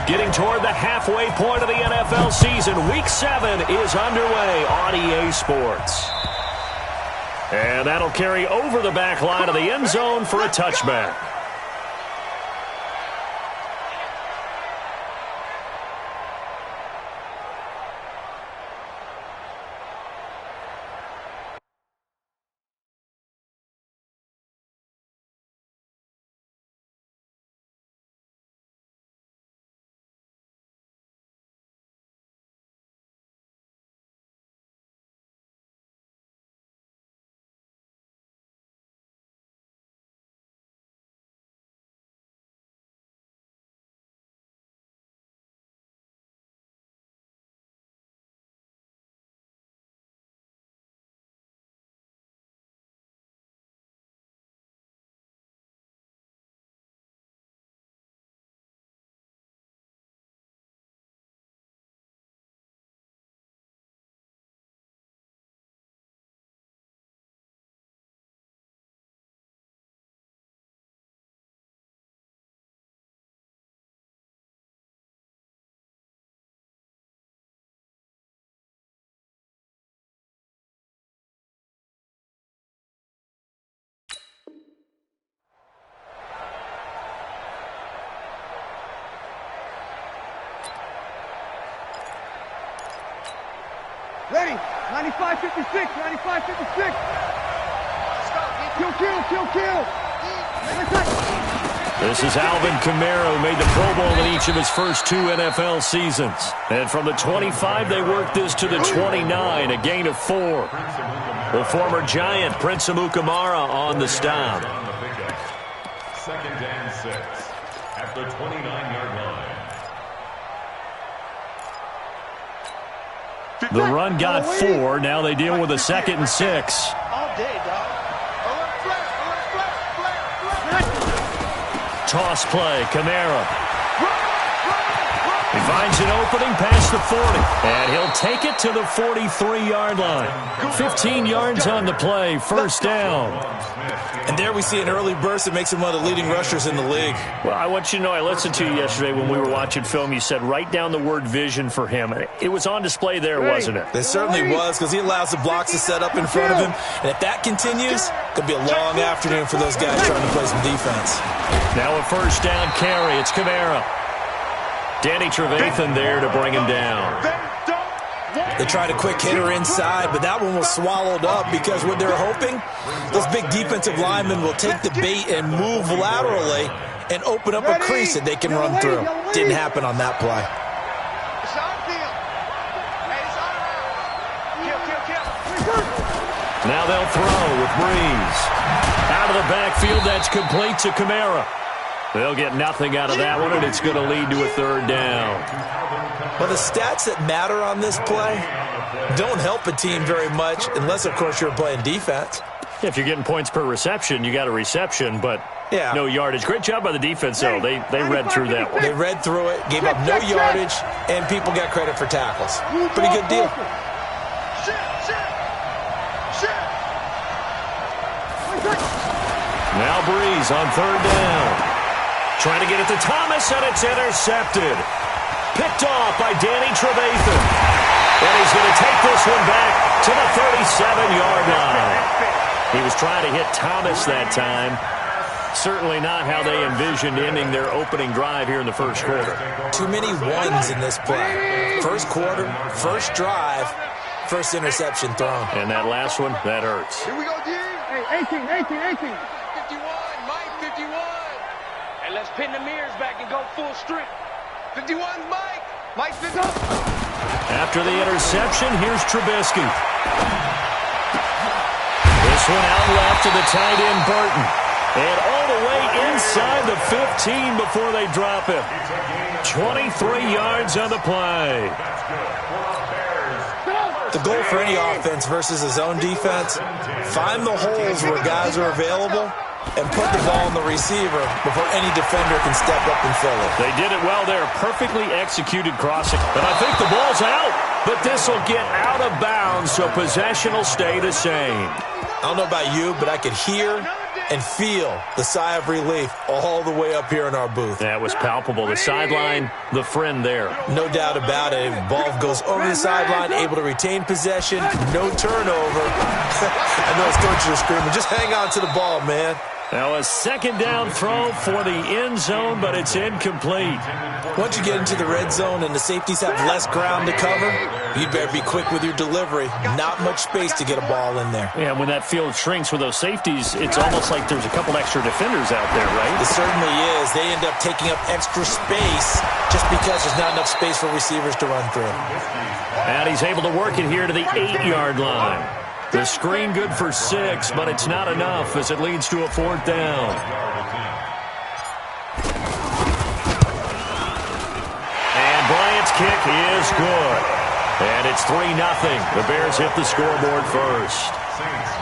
Getting toward the halfway point of the NFL season, Week 7 is underway on EA Sports. And that'll carry over the back line of the end zone for a touchback. Ready, 95-56, 95-56. Kill. This is Alvin Kamara, who made the Pro Bowl in each of his first 2 NFL seasons. And from the 25, they worked this to the 29, a gain of 4. The former Giant, Prince Amukamara, on the stop. Second and 6 at the 29-yard line. The run got 4. Now they deal with a 2nd and 6. All day, dog. Toss play, Kamara. He finds an opening past the 40. And he'll take it to the 43-yard line. 15 yards on the play, first down. And there we see an early burst that makes him one of the leading rushers in the league. Well, I want you to know, I listened to you yesterday when we were watching film. You said write down the word vision for him. It was on display there, wasn't it? It certainly was, because he allows the blocks to set up in front of him. And if that continues, it could be a long afternoon for those guys trying to play some defense. Now a first down carry. It's Kamara. Danny Trevathan there to bring him down. They tried a quick hitter inside, but that one was swallowed up because what they're hoping, those big defensive linemen will take the bait and move laterally and open up a crease that they can run through. Didn't happen on that play. Now they'll throw with Breeze. Out of the backfield, that's complete to Kamara. They'll get nothing out of that one, and it's going to lead to a third down. Well, the stats that matter on this play don't help a team very much unless, of course, you're playing defense. If you're getting points per reception, you got a reception, but no yardage. Great job by the defense, though. They read through that one. They read through it, gave up no yardage, and people got credit for tackles. Pretty good deal. Now Breeze on third down. Trying to get it to Thomas, and it's intercepted. Picked off by Danny Trevathan. And he's going to take this one back to the 37-yard line. He was trying to hit Thomas that time. Certainly not how they envisioned ending their opening drive here in the first quarter. Too many ones in this play. First quarter, first drive, first interception thrown. And that last one, that hurts. Here we go, D. Hey, 18. 51, Mike, 51. And let's pin the mirrors back and go full strength. 51's Mike. Mike's 50. After the interception, here's Trubisky. This one out left to the tight end, Burton. And all the way inside the 15 before they drop him. 23 yards on the play. The goal for any offense versus a zone defense, find the holes where guys are available and put the ball in the receiver before any defender can step up and fill it. They did it well there. Perfectly executed crossing. But I think the ball's out. But this will get out of bounds, so possession will stay the same. I don't know about you, but I could hear and feel the sigh of relief all the way up here in our booth. That was palpable. The sideline, the friend there. No doubt about it. Ball goes over the sideline, able to retain possession, no turnover. I know his coaches are screaming, just hang on to the ball, man. Now a second down throw for the end zone, but it's incomplete. Once you get into the red zone and the safeties have less ground to cover, you'd better be quick with your delivery. Not much space to get a ball in there. Yeah, when that field shrinks with those safeties, it's almost like there's a couple extra defenders out there, right? It certainly is. They end up taking up extra space just because there's not enough space for receivers to run through. And he's able to work it here to the 8-yard line. The screen good for 6, but it's not enough as it leads to a 4th down. And Bryant's kick is good. And it's 3-0. The Bears hit the scoreboard first.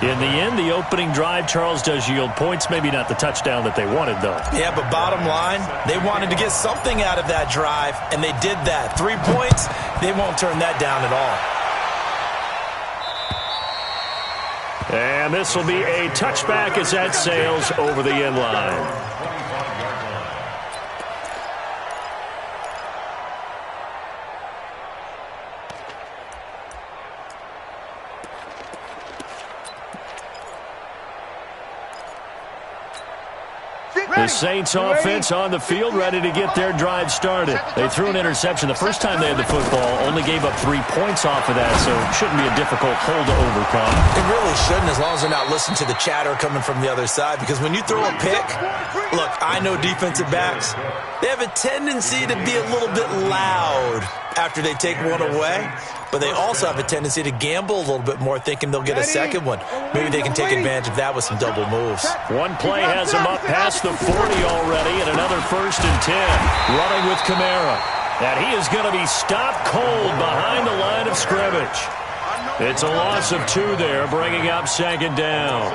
In the end, the opening drive, Charles, does yield points. Maybe not the touchdown that they wanted, though. Yeah, but bottom line, they wanted to get something out of that drive, and they did that. 3 points, they won't turn that down at all. And this will be a touchback as that sails over the end line. The Saints offense on the field, ready to get their drive started. They threw an interception the first time they had the football, only gave up 3 points off of that, so it shouldn't be a difficult hole to overcome. It really shouldn't, as long as they're not listening to the chatter coming from the other side, because when you throw a pick, look, I know defensive backs, they have a tendency to be a little bit loud after they take one away, but they also have a tendency to gamble a little bit more, thinking they'll get a second one. Maybe they can take advantage of that with some double moves. One play has them up past the 40 already, and another 1st and 10. Running with Kamara. And he is going to be stopped cold behind the line of scrimmage. It's a loss of 2 there, bringing up 2nd down.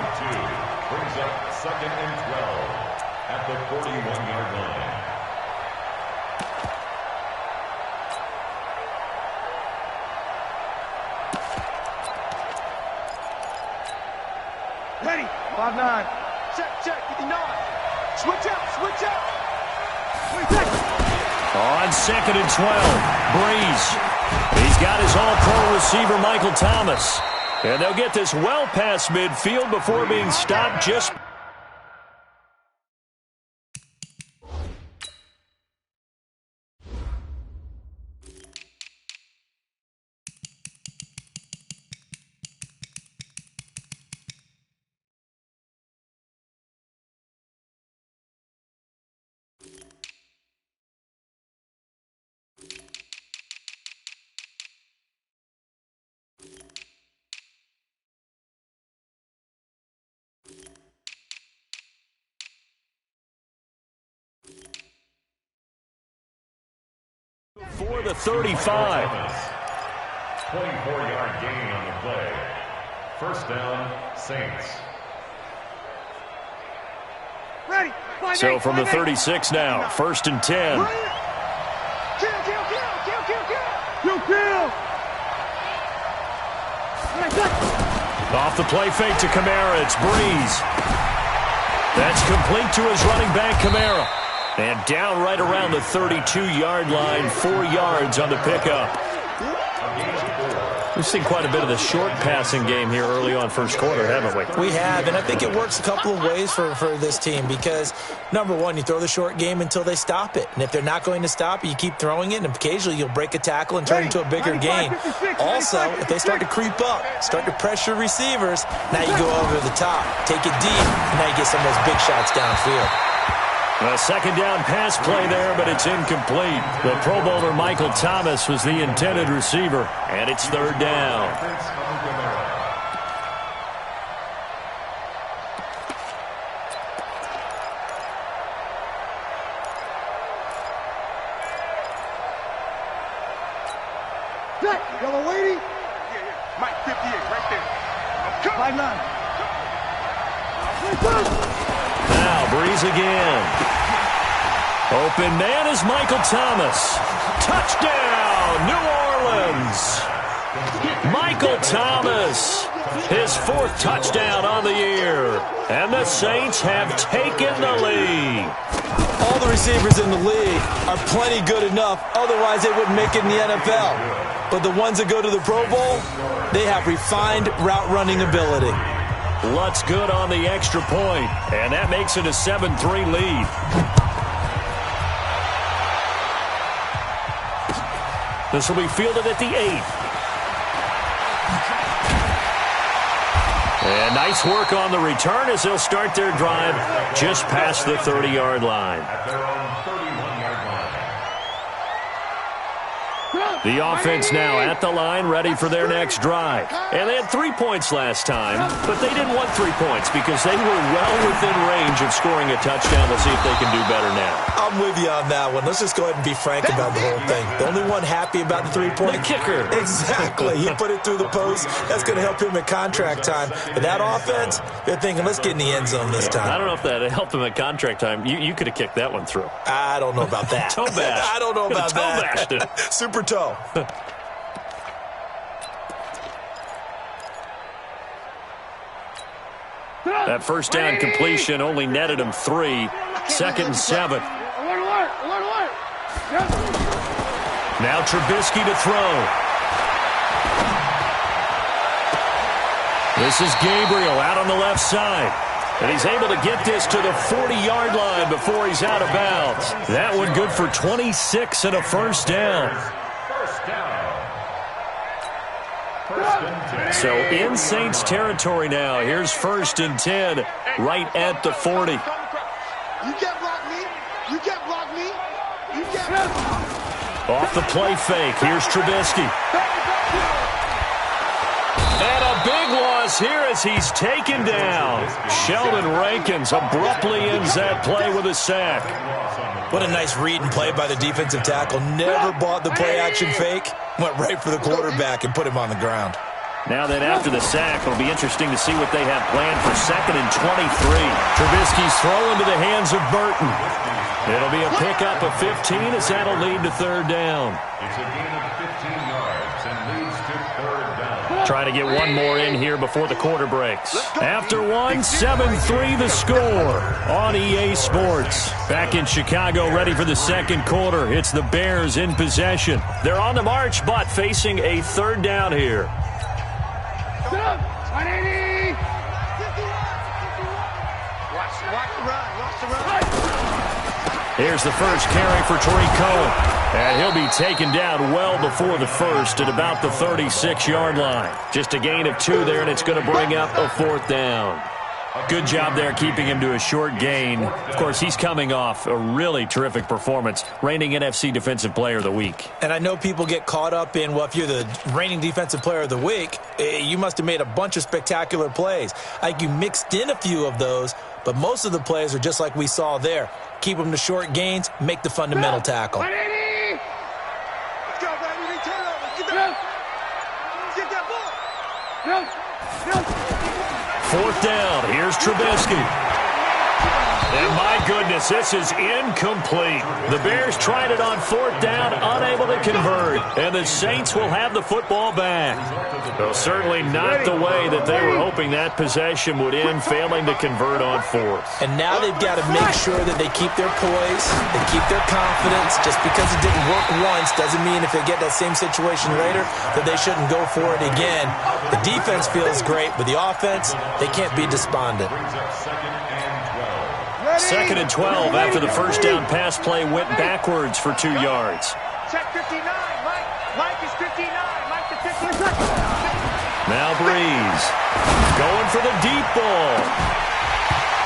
Brings up 2nd and 12 at the 41-yard line. Ready. 5-9. Check, 59. Switch out. On 2nd and 12, Breeze. He's got his all-pro receiver, Michael Thomas. And they'll get this well past midfield before being stopped just... For the 35. 24-yard gain on the play. 1st down, Saints. Ready. 5-8. So from the 36 now, 1st and 10. Kill. Off the play fake to Kamara, it's Breeze. That's complete to his running back, Kamara. And down right around the 32-yard line, 4 yards on the pickup. We've seen quite a bit of the short passing game here early on 1st quarter, haven't we? We have, and I think it works a couple of ways for this team because, number one, you throw the short game until they stop it. And if they're not going to stop it, you keep throwing it, and occasionally you'll break a tackle and turn it into a bigger gain. Also, if they start to creep up, start to pressure receivers, now you go over the top, take it deep, and now you get some of those big shots downfield. A 2nd down pass play there, but it's incomplete. The Pro Bowler Michael Thomas was the intended receiver, and it's 3rd down. Yellow lady. Yeah. Mike 58, right there. I'm coming. 5-9. Now, Breeze again. Open man is Michael Thomas. Touchdown, New Orleans. Michael Thomas, his 4th touchdown on the year. And the Saints have taken the lead. All the receivers in the league are plenty good enough, otherwise they wouldn't make it in the NFL. But the ones that go to the Pro Bowl, they have refined route running ability. Lutz good on the extra point, and that makes it a 7-3 lead. This will be fielded at the 8. And nice work on the return as they'll start their drive just past the 30-yard line. At their own 31-yard line. The offense now at the line, ready for their next drive. And they had 3 points last time, but they didn't want 3 points because they were well within range of scoring a touchdown. We'll see if they can do better now. I'm with you on that one. Let's just go ahead and be frank about the whole thing. The only one happy about the 3-point? The kicker. Exactly. He put it through the post. That's going to help him at contract time. But that offense, they're thinking, let's get in the end zone this time. I don't know if that helped him at contract time. You could have kicked that one through. I don't know about that. Toe bash. I don't know about Toe that. bashed it. Super toe. That first down completion only netted him 3. 2nd and 7. Alert, alert. Yes. Now Trubisky to throw. This is Gabriel out on the left side. And he's able to get this to the 40-yard line before he's out of bounds. That one good for 26 and a first down. First down. So in Saints territory now. Here's 1st and 10 right at the 40. You can't block me. You can't block me. You can't. Off the play fake. Here's Trubisky. And a big loss here as he's taken down. Sheldon Rankins abruptly ends that play with a sack. What a nice read and play by the defensive tackle. Never bought the play-action fake. Went right for the quarterback and put him on the ground. Now then, after the sack, it'll be interesting to see what they have planned for 2nd and 23. Trubisky's throw into the hands of Burton. It'll be a pickup of 15 as that'll lead to 3rd down. It's a gain of 15 yards and leads to 3rd down. Trying to get one more in here before the quarter breaks. After one, 7-3 the score on EA Sports. Back in Chicago, ready for the 2nd quarter. It's the Bears in possession. They're on the march, but facing a 3rd down here. Sit up. 180. Watch the run. Watch the run. Here's the first carry for Tariq Cohen. And he'll be taken down well before the first at about the 36-yard line. Just a gain of 2 there, and it's going to bring up a 4th down. Good job there keeping him to a short gain. Of course, he's coming off a really terrific performance, reigning NFC Defensive Player of the Week. And I know people get caught up in, well, if you're the reigning Defensive Player of the Week, you must have made a bunch of spectacular plays. Like you mixed in a few of those, but most of the plays are just like we saw there. Keep them to short gains, make the fundamental tackle. 180. Let's go, baby. They turn over. Get that ball. Yes. 4th down. Here's Trubisky. And my goodness, this is incomplete. The Bears tried it on 4th down, unable to convert. And the Saints will have the football back. Though certainly not the way that they were hoping that possession would end, failing to convert on 4th. And now they've got to make sure that they keep their poise, they keep their confidence. Just because it didn't work once doesn't mean if they get that same situation later that they shouldn't go for it again. The defense feels great, but the offense, they can't be despondent. 2nd and 12 after the first down pass play went backwards for 2 yards. Check 59. Mike is 59. Mike to 59. Now Breeze going for the deep ball.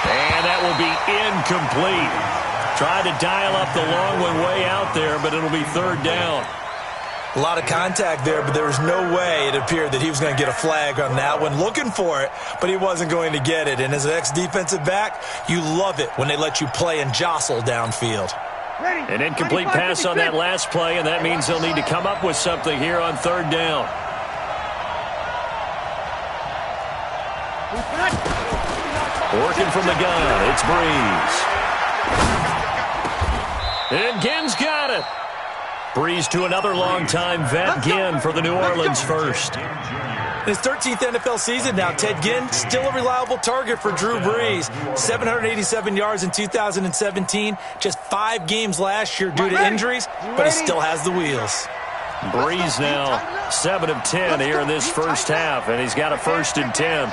And that will be incomplete. Tried to dial up the long one way out there, but it'll be 3rd down. A lot of contact there, but there was no way it appeared that he was going to get a flag on that one. Looking for it, but he wasn't going to get it. And as an ex-defensive back, you love it when they let you play and jostle downfield. An incomplete pass on that last play, and that means they'll need to come up with something here on 3rd down. Working from the gun, it's Breeze. And Ginn's got it. Breeze to another long-time vet, Ginn, for the New Orleans first. In his 13th NFL season now, Ted Ginn still a reliable target for Drew Brees. 787 yards in 2017, just 5 games last year due to injuries, but he still has the wheels. Breeze now 7 of 10 here in this first half, and he's got a 1st and 10.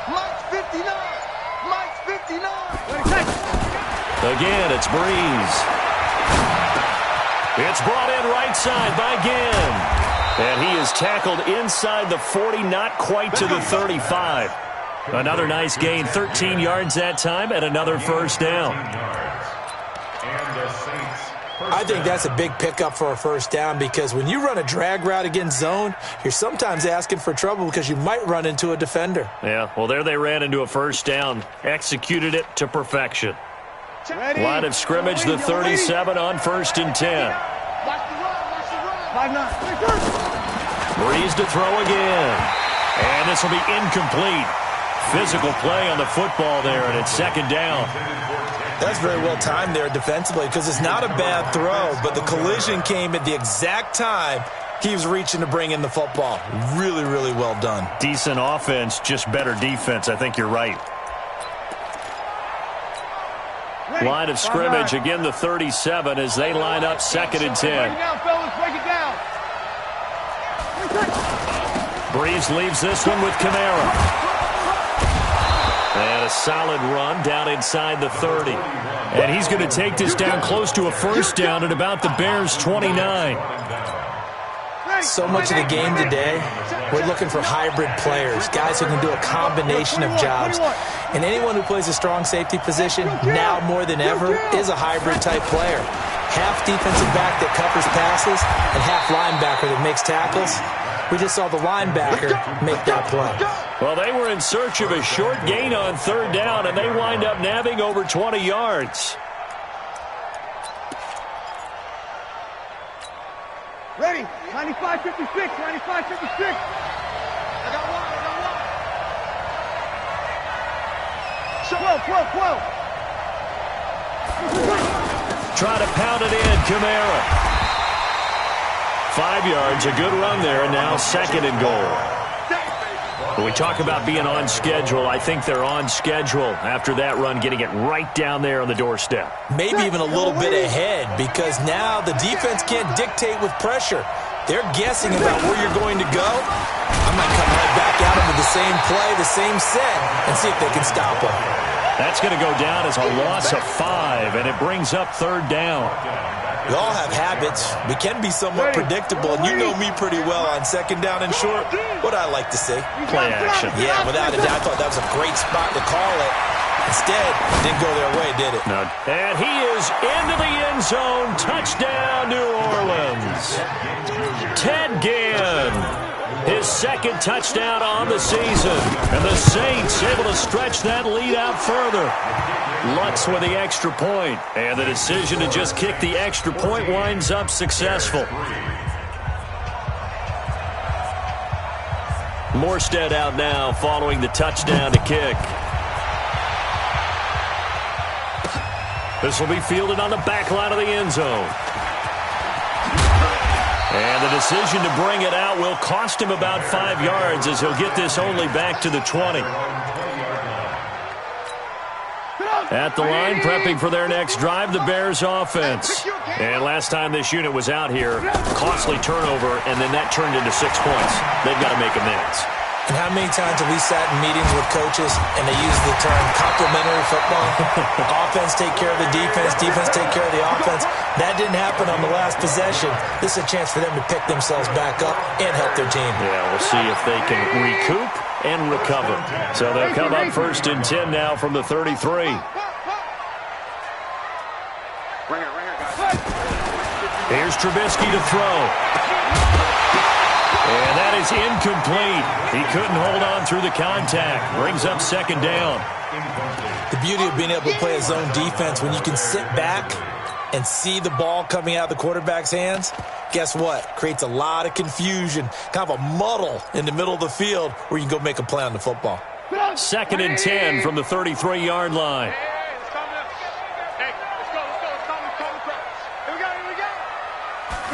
Mike's 59. Mike's 59. Again, it's Breeze. It's brought in right side by Ginn. And he is tackled inside the 40, not quite to the 35. Another nice gain, 13 yards that time, and another 1st down. I think that's a big pickup for a 1st down, because when you run a drag route against zone, you're sometimes asking for trouble because you might run into a defender. Yeah, well, there they ran into a 1st down, executed it to perfection. Line of scrimmage, the 37 on 1st and 10. 5-9. Breeze to throw again. And this will be incomplete. Physical play on the football there, and it's 2nd down. That's very well timed there defensively, because it's not a bad throw, but the collision came at the exact time he was reaching to bring in the football. Really, really well done. Decent offense, just better defense. I think you're right. Line of scrimmage, again the 37 as they line up 2nd and 10. Break it down, fellas. Break it down. Breeze leaves this one with Kamara. And a solid run down inside the 30. And he's going to take this down close to a 1st down at about the Bears' 29. So much of the game today, we're looking for hybrid players, guys who can do a combination of jobs. And anyone who plays a strong safety position, now more than ever, is a hybrid-type player. Half defensive back that covers passes and half linebacker that makes tackles. We just saw the linebacker make that play. Well, they were in search of a short gain on 3rd down, and they wind up nabbing over 20 yards. Ready. 95-56. 95-56. I got one. 12. Try to pound it in, Kamara. 5 yards, a good run there, and now 2nd and goal. When we talk about being on schedule, I think they're on schedule after that run, getting it right down there on the doorstep. Maybe even a little bit ahead, because now the defense can't dictate with pressure. They're guessing about where you're going to go. I might come right back at them with the same play, the same set, and see if they can stop them. That's going to go down as a loss of 5, and it brings up 3rd down. We all have habits. We can be somewhat predictable, and you know me pretty well on 2nd down and short. What I like to say. Play action. Yeah, without a doubt, I thought that was a great spot to call it. Instead, it didn't go their way, did it? No. And he is into the end zone. Touchdown, New Orleans. Ted Ginn. His 2nd touchdown on the season. And the Saints able to stretch that lead out further. Lutz with the extra point. And the decision to just kick the extra point winds up successful. Morstead out now following the touchdown to kick. This will be fielded on the back line of the end zone. And the decision to bring it out will cost him about 5 yards, as he'll get this only back to the 20. At the line, prepping for their next drive, the Bears offense. And last time this unit was out here, costly turnover, and then that turned into 6 points. They've got to make amends. And how many times have we sat in meetings with coaches and they use the term complementary football? Offense take care of the defense, defense take care of the offense. That didn't happen on the last possession. This is a chance for them to pick themselves back up and help their team. Yeah, we'll see if they can recoup and recover. So they'll come up 1st and 10 now from the 33. Here's Trubisky to throw. And that is incomplete. He couldn't hold on through the contact. Brings up 2nd down. The beauty of being able to play a zone defense, when you can sit back and see the ball coming out of the quarterback's hands, guess what? Creates a lot of confusion, kind of a muddle in the middle of the field where you can go make a play on the football. 2nd and 10 from the 33-yard line.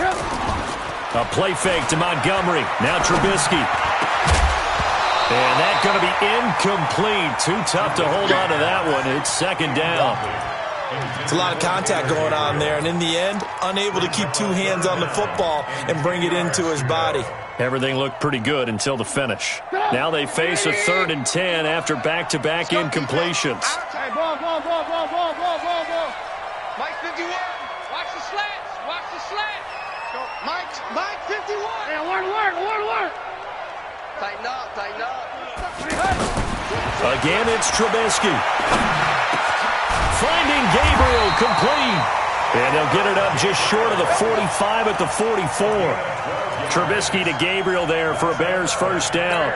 A play fake to Montgomery. Now Trubisky. And that's going to be incomplete. Too tough to hold on to that one. It's second down. It's a lot of contact going on there, and in the end, unable to keep two hands on the football and bring it into his body. Everything looked pretty good until the finish. Now they face a 3rd and 10 after back-to-back incompletions. Hey, ball. Mike 51. Watch the slants. Watch the slants. Mike 51. Hey, alert. Tighten up. Again, it's Trubisky. Finding Gabriel complete. And they'll get it up just short of the 45 at the 44. Trubisky to Gabriel there for a Bears first down.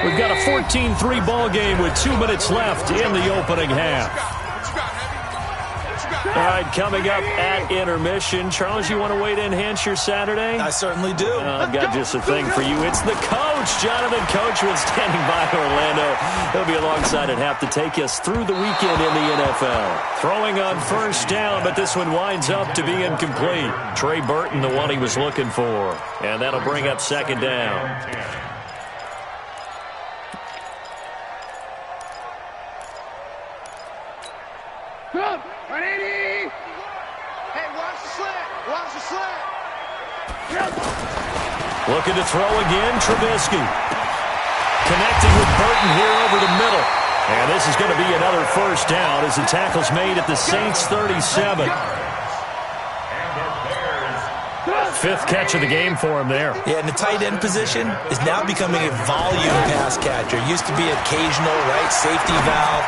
We've got a 14-3 ball game with 2 minutes left in the opening half. All right, coming up at intermission. Charles, you want to wait to enhance your Saturday? I certainly do. I've got just a thing for you. It's the coach, Jonathan Coachman, standing by Orlando. He'll be alongside at half to take us through the weekend in the NFL. Throwing on first down, but this one winds up to be incomplete. Trey Burton, the one he was looking for. And that'll bring up second down. Looking to throw again, Trubisky. Connecting with Burton here over the middle. And this is going to be another first down as the tackle's made at the Saints' 37. 5th catch of the game for him there. Yeah, and the tight end position is now becoming a volume pass catcher. Used to be occasional, right, safety valve.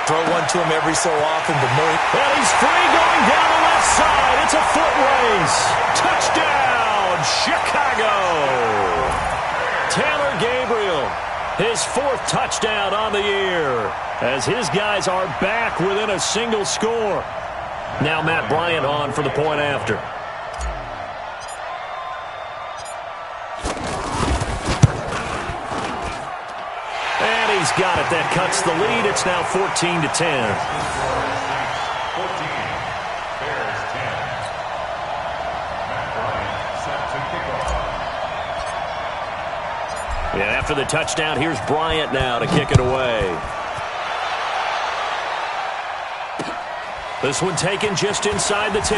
Throw one to him every so often, but more. And he's free going down the left side. It's a foot race. Touchdown, Chicago. Taylor Gabriel, his 4th touchdown on the year, as his guys are back within a single score. Now Matt Bryant on for the point after. And he's got it. That cuts the lead. It's now 14-10. 14, Bears 10. Matt Bryant set to kick off. And after the touchdown, here's Bryant now to kick it away. This one taken just inside the 10.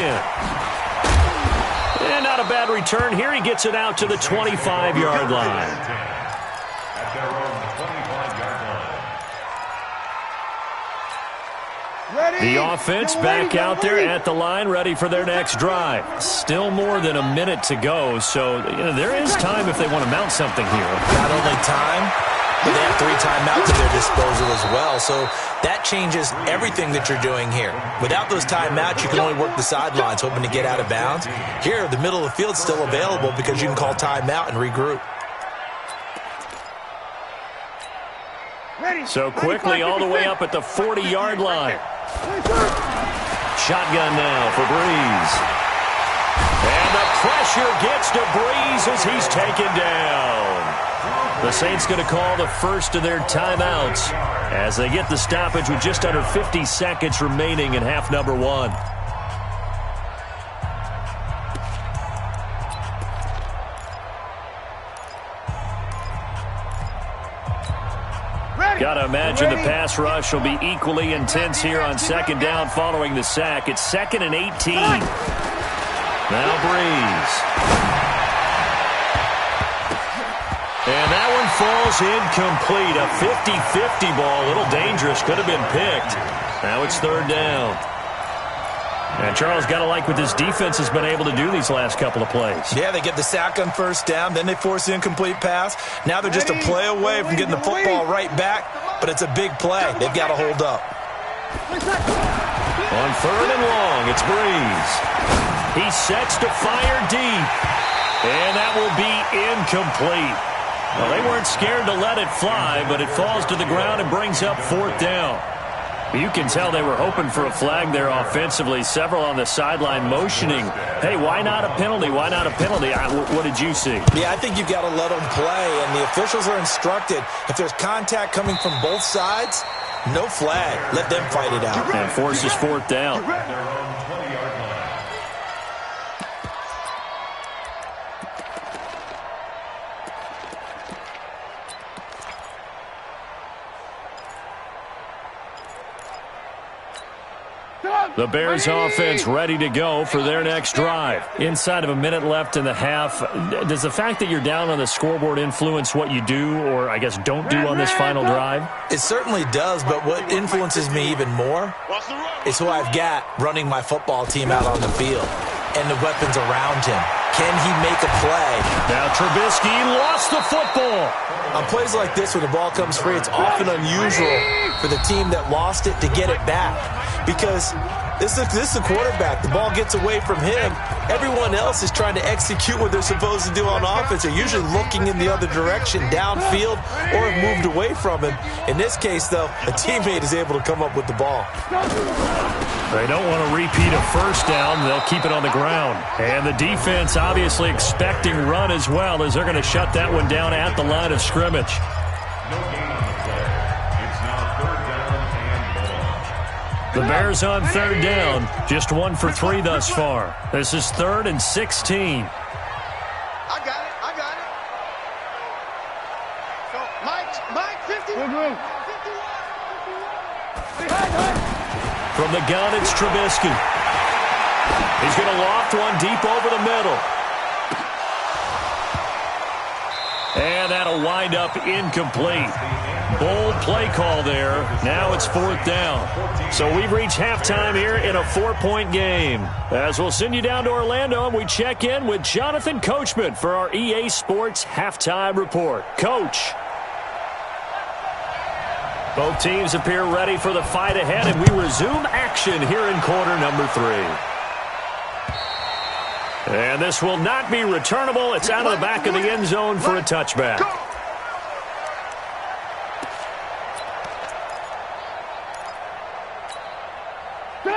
And not a bad return here. He gets it out to the 25-yard line. At their own 25-yard line. The offense back out there at the line, ready for their next drive. Still more than a minute to go, so there is time if they want to mount something here. Not only time, but they have 3 timeouts at their disposal as well, so that changes everything that you're doing here. Without those timeouts, you can only work the sidelines, hoping to get out of bounds. Here, the middle of the field's still available because you can call timeout and regroup. So quickly all the way up at the 40-yard line. Shotgun now for Breeze. And the pressure gets to Breeze as he's taken down. The Saints going to call the first of their timeouts as they get the stoppage with just under 50 seconds remaining in half number 1. Got to imagine the pass rush will be equally intense here on second down following the sack. It's 2nd and 18. Now Breeze. And that one falls incomplete. A 50-50 ball. A little dangerous. Could have been picked. Now it's 3rd down. And Charles, got to like what this defense has been able to do these last couple of plays. Yeah, they get the sack on first down, then they force the incomplete pass. Now they're just a play away from getting the football right back, but it's a big play. They've got to hold up. On 3rd and long, it's Breeze. He sets to fire deep, and that will be incomplete. Well, they weren't scared to let it fly, but it falls to the ground and brings up 4th down. You can tell they were hoping for a flag there offensively. Several on the sideline motioning, hey, why not a penalty? Why not a penalty? What did you see? Yeah, I think you've got to let them play, and the officials are instructed, if there's contact coming from both sides, no flag. Let them fight it out. And forces 4th down. The Bears offense ready to go for their next drive. Inside of a minute left in the half, does the fact that you're down on the scoreboard influence what you do, or I guess don't do on this final drive? It certainly does, but what influences me even more is who I've got running my football team out on the field and the weapons around him. Can he make a play? Now Trubisky lost the football. On plays like this, when the ball comes free, it's often unusual for the team that lost it to get it back, because this is a quarterback. The ball gets away from him. Everyone else is trying to execute what they're supposed to do on offense. They're usually looking in the other direction, downfield, or have moved away from him. In this case, though, a teammate is able to come up with the ball. They don't want to repeat a first down. They'll keep it on the ground. And the defense obviously expecting run as well, as they're going to shut that one down at the line of scrimmage. No gain on the play. It's now 3rd down and 1. The Bears on 3rd down, just 1 for 3 thus far. This is 3rd and 16. I got it. So, Mike, 51. 51. From the gun, it's Trubisky. He's going to loft one deep over the middle. And that'll wind up incomplete. Bold play call there. Now it's 4th down. So we've reached halftime here in a 4-point game. As we'll send you down to Orlando, and we check in with Jonathan Coachman for our EA Sports Halftime Report. Coach. Both teams appear ready for the fight ahead, and we resume action here in quarter number 3. And this will not be returnable. It's out of the back of the end zone for a touchback.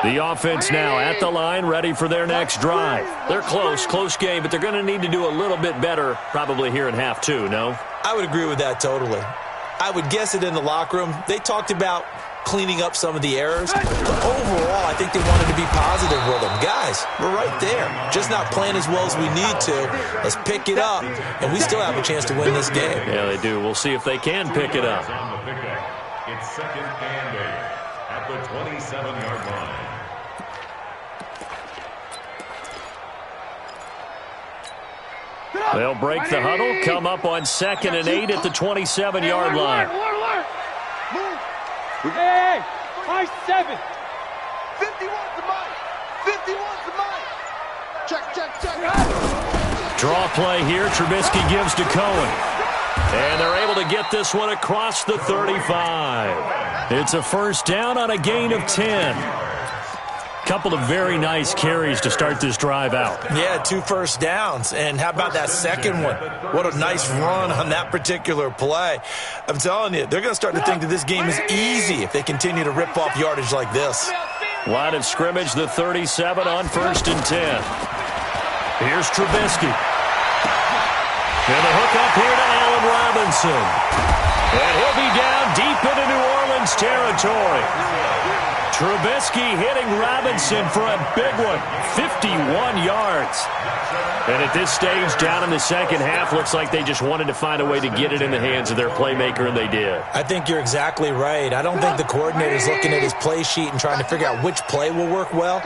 The offense now at the line, ready for their next drive. They're close game, but they're going to need to do a little bit better probably here in half 2, no? I would agree with that totally. I would guess it in the locker room. They talked about cleaning up some of the errors, but overall, I think they wanted to be positive with them. Guys, we're right there. Just not playing as well as we need to. Let's pick it up, and we still have a chance to win this game. Yeah, they do. We'll see if they can pick it up. On the pickup, it's 2nd and 8 at the 27-yard line. They'll break the huddle, come up on 2nd and 8 at the 27-yard line. Hey, 5-7. 51's the mic. 51's the mic. Check. Draw play here. Trubisky gives to Cohen. And they're able to get this one across the 35. It's a 1st down on a gain of 10. Couple of very nice carries to start this drive out. Yeah, 2 first downs. And how about that second one? What a nice run on that particular play. I'm telling you, they're going to start to think that this game is easy if they continue to rip off yardage like this. Line of scrimmage, the 37 on 1st and 10. Here's Trubisky. And the hook up here to Allen Robinson. And he'll be down deep into New Orleans territory. Trubisky hitting Robinson for a big one, 51 yards. And at this stage, down in the second half, looks like they just wanted to find a way to get it in the hands of their playmaker, and they did. I think you're exactly right. I don't think the coordinator's looking at his play sheet and trying to figure out which play will work well.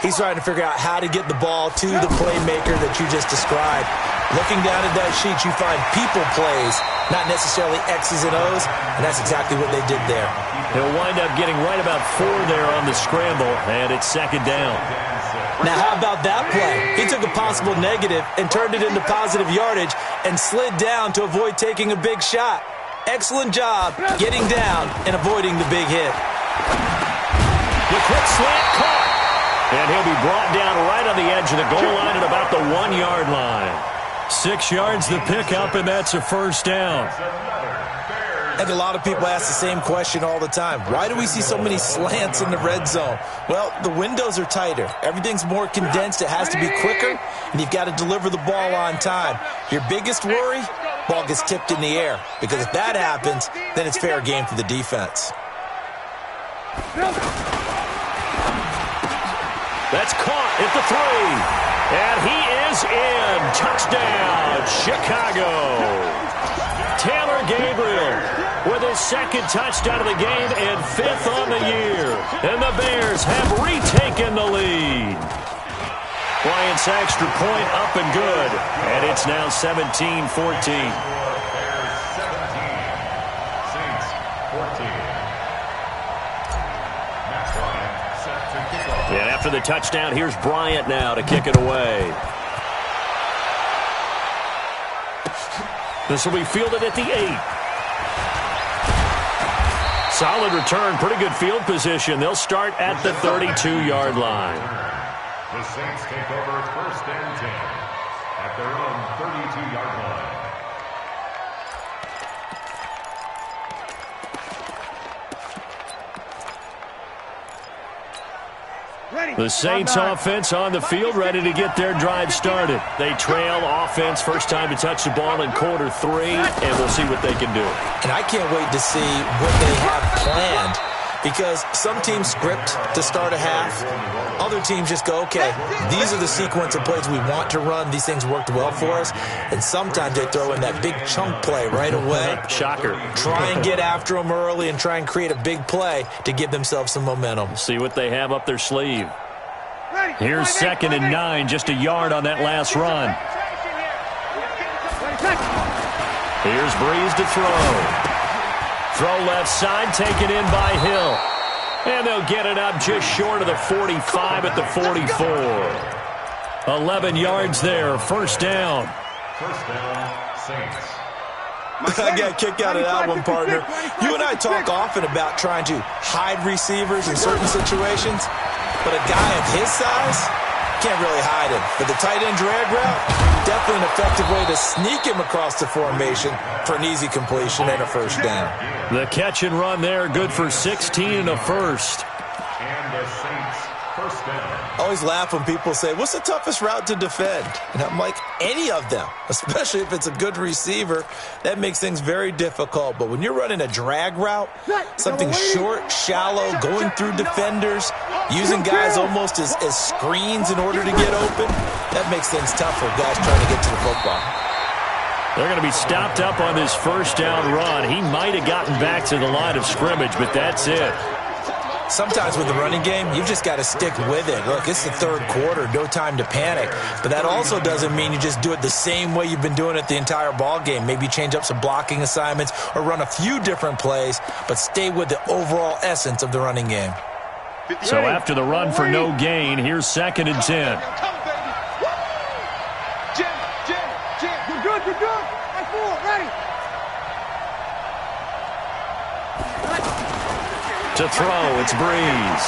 He's trying to figure out how to get the ball to the playmaker that you just described. Looking down at that sheet, you find people plays, not necessarily X's and O's, and that's exactly what they did there. He'll wind up getting right about 4 there on the scramble, and it's 2nd down. Now, how about that play? He took a possible negative and turned it into positive yardage and slid down to avoid taking a big shot. Excellent job getting down and avoiding the big hit. The quick slant caught. And he'll be brought down right on the edge of the goal line at about the 1-yard line. 6 yards the pickup, and that's a 1st down. And a lot of people ask the same question all the time. Why do we see so many slants in the red zone? Well, the windows are tighter. Everything's more condensed. It has to be quicker, and you've got to deliver the ball on time. Your biggest worry, ball gets tipped in the air. Because if that happens, then it's fair game for the defense. That's caught at the 3. And he is in. Touchdown, Chicago. Taylor Gabriel with his 2nd touchdown of the game and 5th on the year. And the Bears have retaken the lead. Bryant's extra point up and good. And it's now 17-14. And after the touchdown, here's Bryant now to kick it away. This will be fielded at the 8. Solid return, pretty good field position. They'll start at the 32-yard line. The Saints take over 1st and 10 at their own 32-yard line. The Saints offense on the field, ready to get their drive started. They trail offense, first time to touch the ball in quarter 3, and we'll see what they can do. And I can't wait to see what they have planned, because some teams script to start a half. Other teams just go, okay, these are the sequence of plays we want to run. These things worked well for us. And sometimes they throw in that big chunk play right away. Shocker. Try and get after them early and try and create a big play to give themselves some momentum. See what they have up their sleeve. Here's 2nd and 9, just a yard on that last run. Here's Breeze to throw. Throw left side, taken in by Hill. And they'll get it up just short of the 45 at the 44. 11 yards there, first down. First down, Saints. I got a kick out of that one, partner. You and I talk often about trying to hide receivers in certain situations, but a guy of his size can't really hide him. But the tight end drag route, definitely an effective way to sneak him across the formation for an easy completion and a first down. The catch and run there, good for 16 and a first. And the Saints, first down. I always laugh when people say, what's the toughest route to defend? And I'm like, any of them, especially if it's a good receiver. That makes things very difficult. But when you're running a drag route, something short, shallow, going through defenders, using guys almost as screens in order to get open, that makes things tough for guys trying to get to the football. They're going to be stopped up on this first down run. He might have gotten back to the line of scrimmage, but that's it. Sometimes with the running game, you've just got to stick with it. Look, it's the third quarter, no time to panic. But that also doesn't mean you just do it the same way you've been doing it the entire ball game. Maybe change up some blocking assignments or run a few different plays, but stay with the overall essence of the running game. So after the run for no gain, here's 2nd and 10. You're good, you're good. Right forward, ready. To throw, it's Breeze.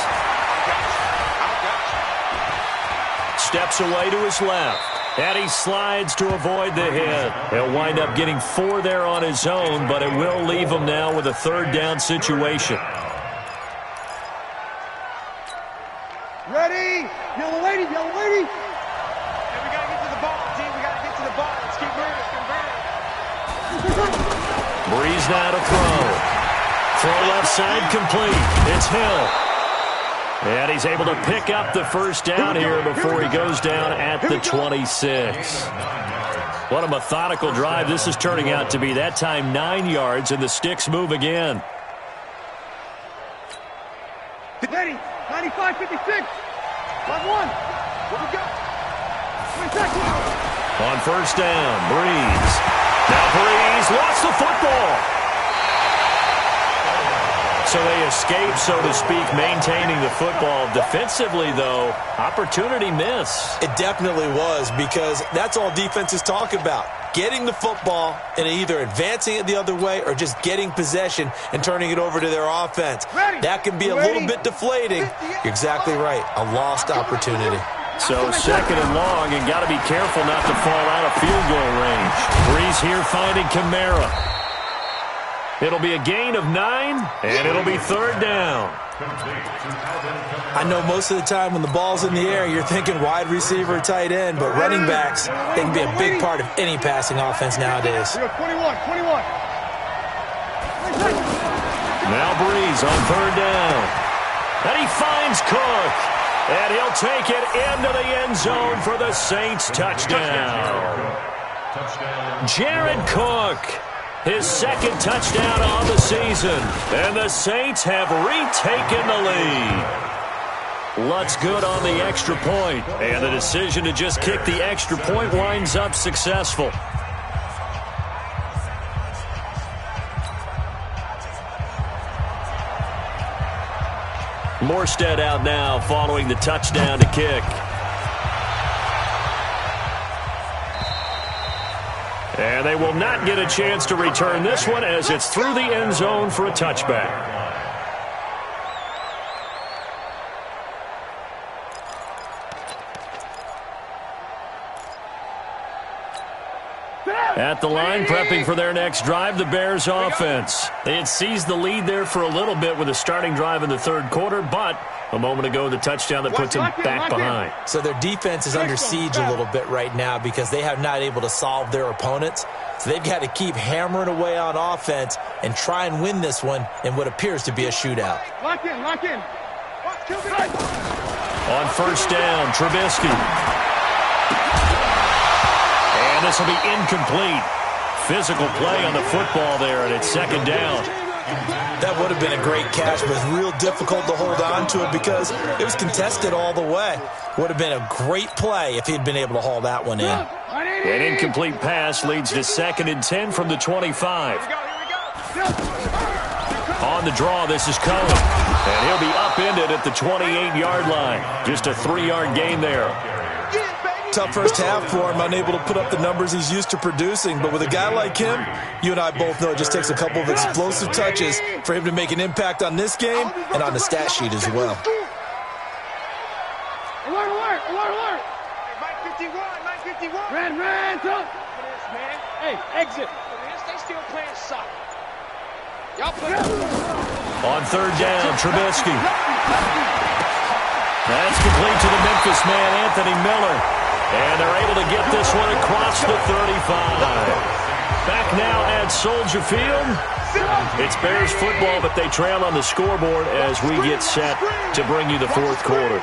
Steps away to his left. And he slides to avoid the hit. He'll wind up getting 4 there on his own, but it will leave him now with a third down situation. Ready. Yellow lady, yellow lady. Hey, we got to get to the ball, team. We got to get to the ball. Let's keep moving. Breeze now to throw. Throw left side complete. It's Hill. And he's able to pick up the first down here before he goes down at the 26. What a methodical drive this is turning out to be. That time 9 yards, and the sticks move again. Ready. 95, 56. 5-1. Here we go. 20 seconds. On first down, Breeze. Now Breeze lost the football. So they escape, so to speak, maintaining the football. Defensively, though, opportunity miss. It definitely was, because that's all defenses talk about. Getting the football and either advancing it the other way or just getting possession and turning it over to their offense. That can be a little bit deflating. You're exactly right. A lost opportunity. So 2nd and long, and got to be careful not to fall out of field goal range. Breeze here finding Kamara. It'll be a gain of 9, and it'll be third down. I know most of the time when the ball's in the air, you're thinking wide receiver, tight end, but running backs, they can be a big part of any passing offense nowadays. 21. Now Breeze on third down. And he finds Cook. And he'll take it into the end zone for the Saints touchdown. Jared Cook, his 2nd touchdown on the season. And the Saints have retaken the lead. Lutz good on the extra point, and the decision to just kick the extra point winds up successful. Morstead out now following the touchdown to kick. And they will not get a chance to return this one as it's through the end zone for a touchback. At the line, prepping for their next drive, the Bears offense. They had seized the lead there for a little bit with a starting drive in the third quarter, but a moment ago, the touchdown that puts them back behind. So their defense is under siege a little bit right now because they have not able to solve their opponents. So they've got to keep hammering away on offense and try and win this one in what appears to be a shootout. Lock in, lock in. On first down, Trubisky. And this will be incomplete. Physical play on the football there, and it's second down. That would have been a great catch, but it's real difficult to hold on to it because it was contested all the way. Would have been a great play if he'd been able to haul that one in. An incomplete pass leads to 2nd and 10 from the 25. On the draw, this is Cohen. And he'll be upended at the 28-yard line. Just a 3-yard gain there. Tough first half for him, unable to put up the numbers he's used to producing. But with a guy like him, you and I both know it just takes a couple of explosive touches for him to make an impact on this game and on the stat sheet as well. Alert, alert, alert, alert. Mike 51, Mike 51. Ran, talk. Man. Hey, exit. They still playing soccer. Y'all play. On third down, Trubisky. That's complete to the Memphis man, Anthony Miller. And they're able to get this one across the 35. Back now at Soldier Field. It's Bears football, but they trail on the scoreboard as we get set to bring you the fourth quarter.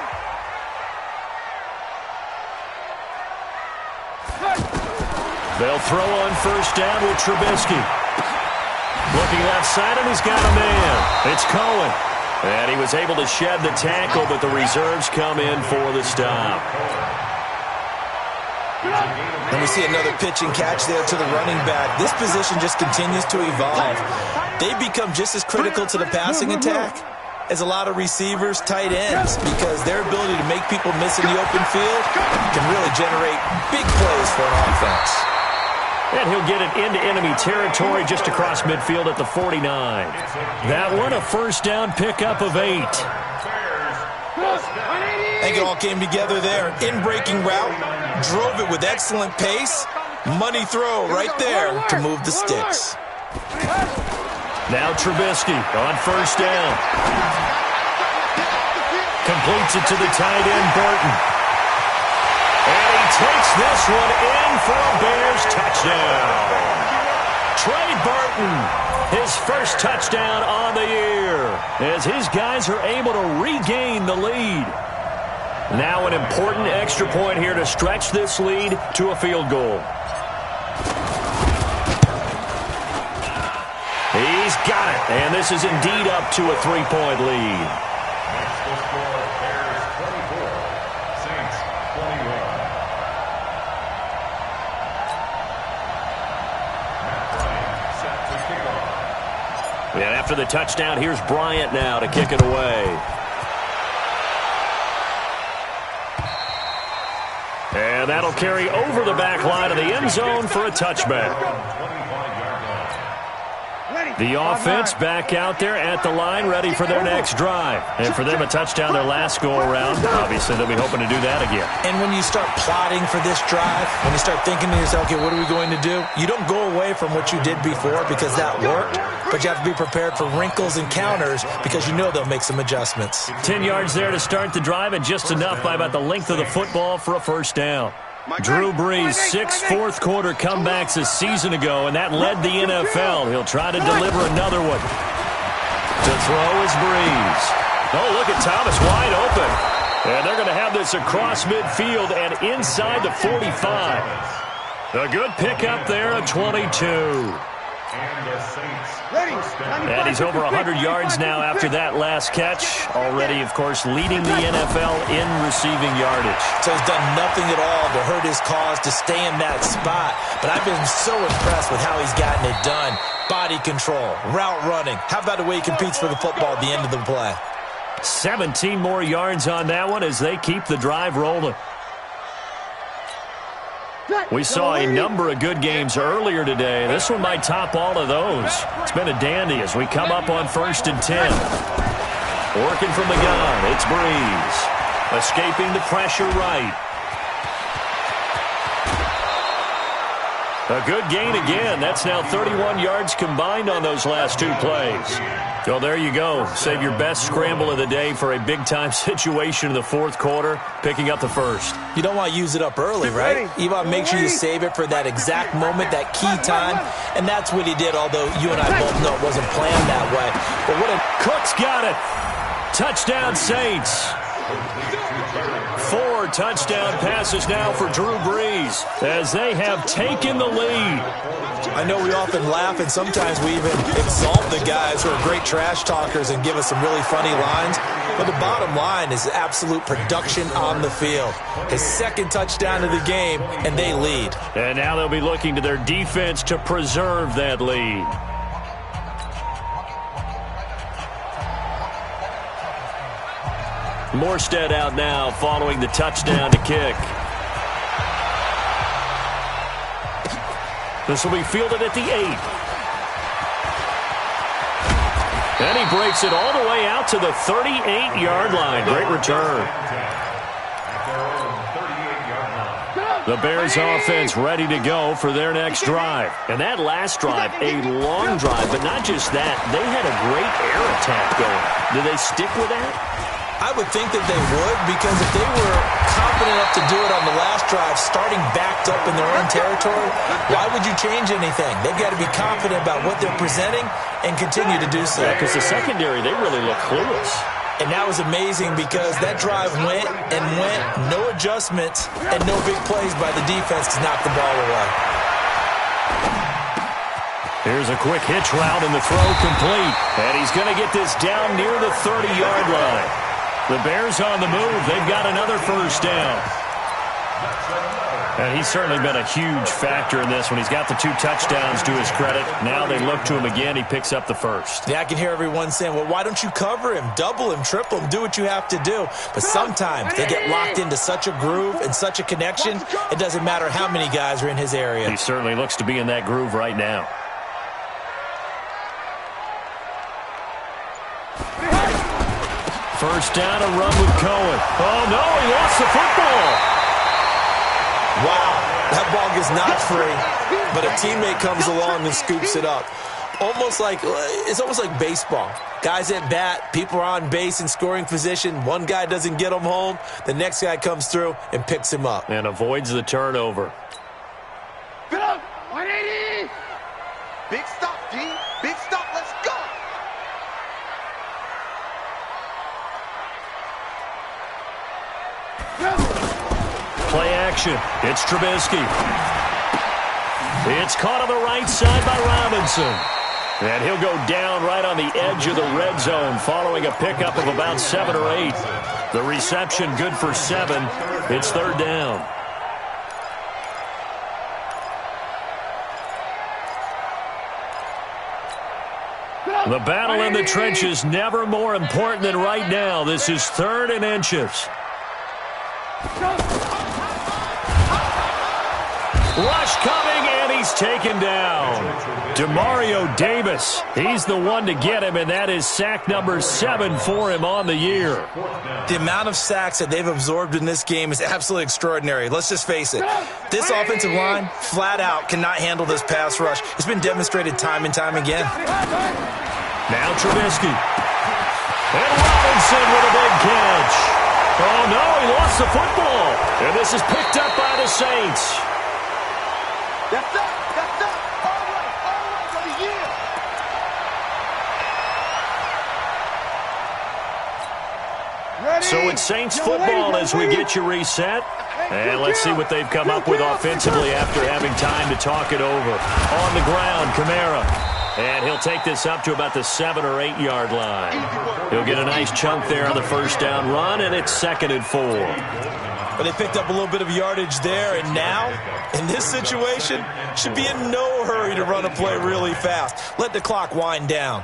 They'll throw on first down with Trubisky. Looking left side, and he's got a man. It's Cohen. And he was able to shed the tackle, but the reserves come in for the stop. And we see another pitch and catch there to the running back. This position just continues to evolve. They become just as critical to the passing attack as a lot of receivers, tight ends, because their ability to make people miss in the open field can really generate big plays for an offense. And he'll get it into enemy territory just across midfield at the 49. That one, a first down pickup of 8. I think it all came together there. In-breaking route, drove it with excellent pace. Money throw right there to move the sticks. Now Trubisky on first down. Completes it to the tight end, Burton. And he takes this one in for a Bears touchdown. Trey Burton, his first touchdown on the year, as his guys are able to regain the lead. Now an important extra point here to stretch this lead to a field goal. He's got it, and this is indeed up to a 3-point lead. And after the touchdown, here's Bryant now to kick it away. And that'll carry over the back line of the end zone for a touchback. The offense back out there at the line, ready for their next drive. And for them, a touchdown their last go-around. Obviously, they'll be hoping to do that again. And when you start plotting for this drive, when you start thinking to yourself, okay, what are we going to do? You don't go away from what you did before because that worked, but you have to be prepared for wrinkles and counters because you know they'll make some adjustments. 10 yards there to start the drive, and just enough by about the length of the football for a first down. Drew Brees, 6 fourth-quarter comebacks a season ago, and that led the NFL. He'll try to deliver another one. To throw is Brees. Oh, look at Thomas wide open. And they're going to have this across midfield and inside the 45. A good pickup there, a 22. And the Saints. Ready. First down. And he's over 100 yards now after that last catch. Already, of course, leading the NFL in receiving yardage. So he's done nothing at all to hurt his cause to stay in that spot. But I've been so impressed with how he's gotten it done. Body control, route running. How about the way he competes for the football at the end of the play? 17 more yards on that one as they keep the drive rolling. We saw a number of good games earlier today. This one might top all of those. It's been a dandy as we come up on 1st and 10. Working from the gun, it's Breeze. Escaping the pressure right. A good gain again. That's now 31 yards combined on those last 2 plays. So there you go. Save your best scramble of the day for a big-time situation in the 4th quarter, picking up the 1st. You don't want to use it up early, right? You want to make sure you save it for that exact moment, that key time. And that's what he did, although you and I both know it wasn't planned that way. But what a... Cook's got it. Touchdown, Saints. 4 touchdown passes now for Drew Brees as they have taken the lead. I know we often laugh, and sometimes we even exalt the guys who are great trash talkers and give us some really funny lines. But the bottom line is absolute production on the field. His 2nd touchdown of the game, and they lead. And now they'll be looking to their defense to preserve that lead. Morstead out now following the touchdown to kick. This will be fielded at the 8. And he breaks it all the way out to the 38-yard line. Great return. The Bears offense ready to go for their next drive. And that last drive, a long drive, but not just that. They had a great air attack going. Do they stick with that? I would think that they would, because if they were confident enough to do it on the last drive, starting backed up in their own territory, why would you change anything? They've got to be confident about what they're presenting and continue to do so. Yeah, because the secondary, they really look clueless. And that was amazing because that drive went and went, no adjustments, and no big plays by the defense to knock the ball away. Here's a quick hitch route and the throw complete. And he's going to get this down near the 30-yard line. The Bears on the move. They've got another 1st down. And he's certainly been a huge factor in this one. He's got the 2 touchdowns to his credit. Now they look to him again. He picks up the 1st. Yeah, I can hear everyone saying, well, why don't you cover him, double him, triple him, do what you have to do. But sometimes they get locked into such a groove and such a connection, it doesn't matter how many guys are in his area. He certainly looks to be in that groove right now. First down, a run with Cohen. Oh, no, he lost the football. Wow, that ball gets knocked free, but a teammate comes along and scoops it up. It's almost like baseball. Guys at bat, people are on base in scoring position. One guy doesn't get him home. The next guy comes through and picks him up. And avoids the turnover. Get up. 180. Big stop, G. Big stop. Let's go. Play action. It's Trubisky. It's caught on the right side by Robinson. And he'll go down right on the edge of the red zone following a pickup of about 7 or 8. The reception good for 7. It's 3rd down. The battle in the trenches never more important than right now. This is 3rd and inches. Rush coming, and he's taken down. Demario Davis, he's the one to get him, and that is sack number 7 for him on the year. The amount of sacks that they've absorbed in this game is absolutely extraordinary. Let's just face it. This offensive line, flat out, cannot handle this pass rush. It's been demonstrated time and time again. Now Trubisky. And Robinson with a big catch. Oh, no, he lost the football. And this is picked up by the Saints. That's up. That's up. All right for the year. So it's Saints football as we get you reset. And let's see what they've come up with offensively after having time to talk it over. On the ground, Kamara. And he'll take this up to about the 7 or 8 yard line. He'll get a nice chunk there on the first down run, and it's 2nd and 4. But they picked up a little bit of yardage there, and now, in this situation, should be in no hurry to run a play really fast. Let the clock wind down.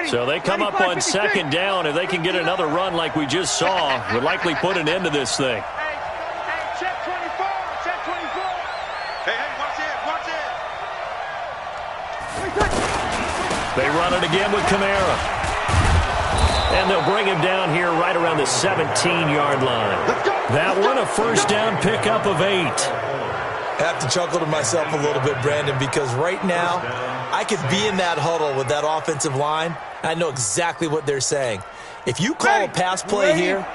So they come up on 2nd down. If they can get another run like we just saw, would likely put an end to this thing. Check 24. Check 24. Hey, watch it. They run it again with Kamara. And they'll bring him down here right around the 17-yard line. That one, a first down pickup of 8. I have to chuckle to myself a little bit, Brandon, because right now I could be in that huddle with that offensive line. I know exactly what they're saying. If you call a pass play here,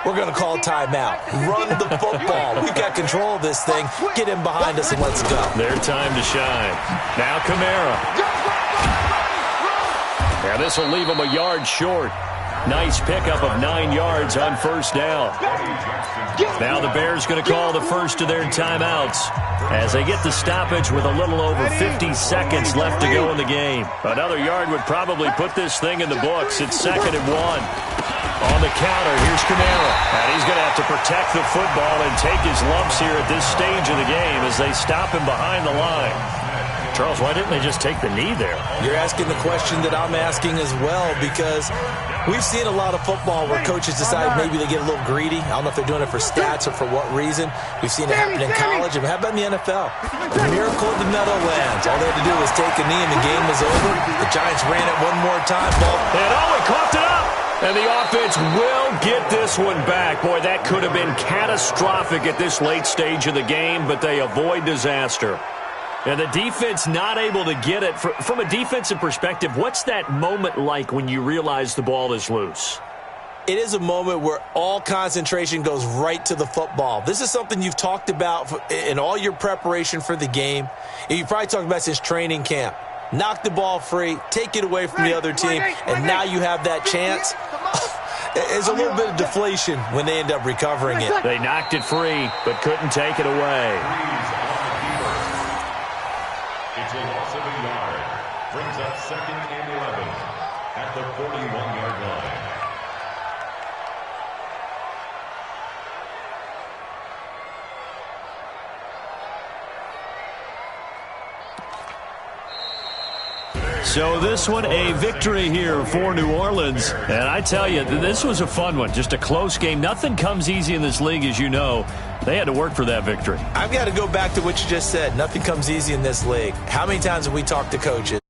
we're going to call a timeout. Run the football. We've got control of this thing. Get him behind us and let's go. Their time to shine. Now Kamara. Now this will leave him a yard short. Nice pickup of 9 yards on first down. Now the Bears going to call the first of their timeouts as they get the stoppage with a little over 50 seconds left to go in the game. Another yard would probably put this thing in the books. It's 2nd and 1. On the counter, here's Kamara. And he's going to have to protect the football and take his lumps here at this stage of the game as they stop him behind the line. Charles, why didn't they just take the knee there? You're asking the question that I'm asking as well, because we've seen a lot of football where coaches decide maybe they get a little greedy. I don't know if they're doing it for stats or for what reason. We've seen it happen in college. And how about in the NFL? The miracle of the Meadowlands. All they had to do was take a knee and the game was over. The Giants ran it one more time. And he coughed it up. And the offense will get this one back. Boy, that could have been catastrophic at this late stage of the game, but they avoid disaster. And the defense not able to get it. From a defensive perspective, what's that moment like when you realize the ball is loose? It is a moment where all concentration goes right to the football. This is something you've talked about in all your preparation for the game. You probably talked about since training camp. Knock the ball free, take it away from the other team, and now you have that chance. There's a little bit of deflation when they end up recovering it. They knocked it free, but couldn't take it away. It's a loss of a yard. Brings up 2nd and 11 at the 41-yard line. So this one, a victory here for New Orleans. And I tell you, this was a fun one. Just a close game. Nothing comes easy in this league, as you know. They had to work for that victory. I've got to go back to what you just said. Nothing comes easy in this league. How many times have we talked to coaches